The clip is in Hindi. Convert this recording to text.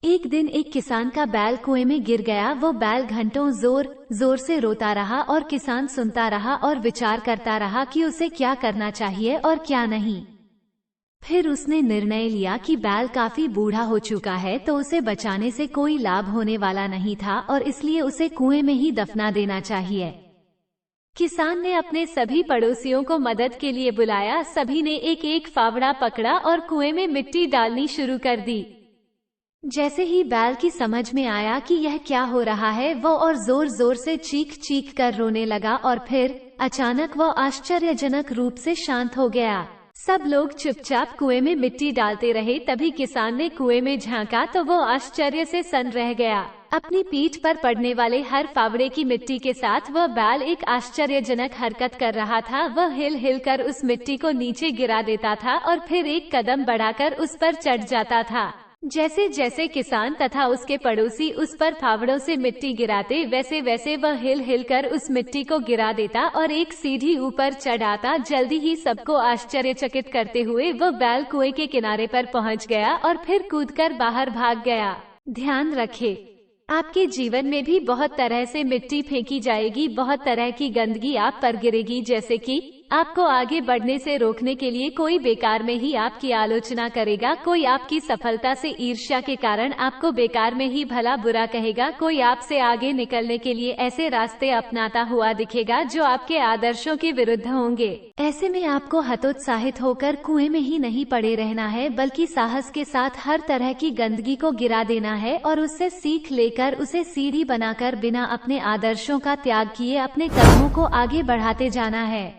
एक दिन एक किसान का बैल कुएं में गिर गया। वो बैल घंटों जोर जोर से रोता रहा और किसान सुनता रहा और विचार करता रहा कि उसे क्या करना चाहिए और क्या नहीं। फिर उसने निर्णय लिया कि बैल काफी बूढ़ा हो चुका है तो उसे बचाने से कोई लाभ होने वाला नहीं था और इसलिए उसे कुएं में ही दफना देना चाहिए। किसान ने अपने सभी पड़ोसियों को मदद के लिए बुलाया। सभी ने एक एक फावड़ा पकड़ा और कुएं में मिट्टी डालनी शुरू कर दी। जैसे ही बैल की समझ में आया कि यह क्या हो रहा है, वो और जोर जोर से चीख चीख कर रोने लगा और फिर अचानक वो आश्चर्यजनक रूप से शांत हो गया। सब लोग चुपचाप कुएं में मिट्टी डालते रहे। तभी किसान ने कुएं में झांका तो वो आश्चर्य से सन्न रह गया। अपनी पीठ पर पड़ने वाले हर फावड़े की मिट्टी के साथ वह बैल एक आश्चर्यजनक हरकत कर रहा था। वह हिल हिल कर उस मिट्टी को नीचे गिरा देता था और फिर एक कदम बढ़ाकर उस पर चढ़ जाता था। जैसे जैसे किसान तथा उसके पड़ोसी उस पर फावड़ों से मिट्टी गिराते, वैसे वैसे वह हिल हिल कर उस मिट्टी को गिरा देता और एक सीढ़ी ऊपर चढ़ आता। जल्दी ही सबको आश्चर्यचकित करते हुए वह बैल कुएं के किनारे पर पहुंच गया और फिर कूदकर बाहर भाग गया। ध्यान रखें, आपके जीवन में भी बहुत तरह से मिट्टी फेंकी जाएगी, बहुत तरह की गंदगी आप पर गिरेगी, जैसे कि आपको आगे बढ़ने से रोकने के लिए कोई बेकार में ही आपकी आलोचना करेगा, कोई आपकी सफलता से ईर्ष्या के कारण आपको बेकार में ही भला बुरा कहेगा, कोई आपसे आगे निकलने के लिए ऐसे रास्ते अपनाता हुआ दिखेगा जो आपके आदर्शों के विरुद्ध होंगे। ऐसे में आपको हतोत्साहित होकर कुएं में ही नहीं पड़े रहना है, बल्कि साहस के साथ हर तरह की गंदगी को गिरा देना है और उससे सीख लेकर उसे सीढ़ी बनाकर बिना अपने आदर्शों का त्याग किए अपने कदमों को आगे बढ़ाते जाना है।